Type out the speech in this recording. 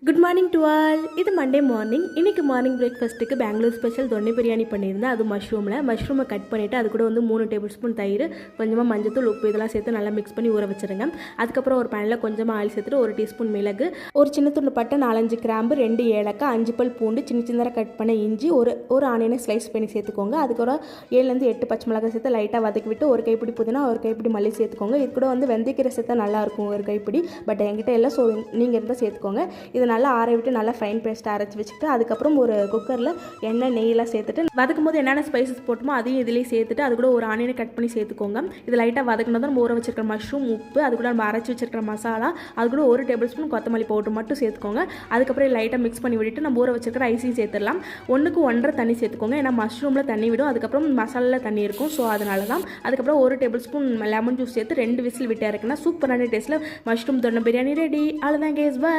Good morning to all. இது Monday morning. இன்றைக்கி morning பிரேக்ஃபாஸ்ட்டுக்கு பெங்களூர் ஸ்பெஷல் தொன்னை பிரியாணி பண்ணியிருந்தேன். அது மஷ்ரூமை கட் பண்ணிவிட்டு அது கூட வந்து 3 டேபிள் ஸ்பூன் தயிர், கொஞ்சமாக மஞ்சத்தூள், உப்பு இதெல்லாம் சேர்த்து நல்லா மிக்ஸ் பண்ணி ஊற வச்சுருங்க. அதுக்கப்புறம் ஒரு பேனில் கொஞ்சமாக ஆயில் சேர்த்துட்டு 1 டீஸ்பூன் மிளகு, ஒரு சின்ன துண்டு பட்டை, 4-5 கிராம்பு, 2 ஏலக்காய், 5 பல் பூண்டு, சின்னதாக கட் பண்ண இஞ்சி, ஒரு ஆனியனை ஸ்லைஸ் பண்ணி சேர்த்துக்கோங்க. அதுக்கப்புறம் 7-8 பச்சை மிளகாய் சேர்த்து லைட்டாக வதக்கி விட்டு ஒரு கைப்பிடி புதினா, ஒரு கைப்பிடி மல்லி சேர்த்துக்கோங்க. இது கூட வந்து வெந்தயக்கீரை சேர்த்தா நல்லாயிருக்கும் ஒரு கைப்பிடி, பட் என்கிட்ட இல்லை, ஸோ நீங்கள் இருந்தால் சேர்த்துக்கோங்க. இது நல்லா ஆற விட்டு நல்லா ஃபைன் பேஸ்ட் அரைச்சி வச்சுட்டு அதுக்கப்புறம் ஒரு குக்கரில் எண்ணெய் நெய்யெல்லாம் சேர்த்துட்டு வதக்கும் போது என்னென்ன ஸ்பைசஸ் போட்டுமோ அதையும் இதிலேயே சேர்த்துட்டு அது கூட ஒரு ஆனியனை கட் பண்ணி சேர்த்துக்கோங்க. இது லைட்டாக வதக்கணும் தான் நம்ம ஊற வச்சிருக்கிற மஷ்ரூம், உப்பு, அது கூட நம்ம அரைச்சி வச்சிருக்கிற மசாலா, அது கூட 1 டேபிள் ஸ்பூன் கொத்தமல்லி பவுடர் மட்டும் சேர்த்துக்கோங்க. அதுக்கப்புறம் லைட்டாக மிக்ஸ் பண்ணி விட்டுட்டு நம்ம ஊற வச்சிருக்கிற ஐஸையும் சேர்த்துடலாம். 1க்கு 1.5 தண்ணி சேர்த்துக்கோங்க, ஏன்னா மஷ்ரூமில் தண்ணி விடும், அதுக்கப்புறம் மசாலாவில் தண்ணி இருக்கும், ஸோ அதனால தான். அதுக்கப்புறம் 1 டேபிள் ஸ்பூன் லெமன் ஜூஸ் சேர்த்து 2 விசில் விட்டு இறக்குனா சூப்பரான டேஸ்ட்டில் மஷ்ரூம் தொன்னை பிரியாணி ரெடி. அவ்வளோதான் கேஸ், பை.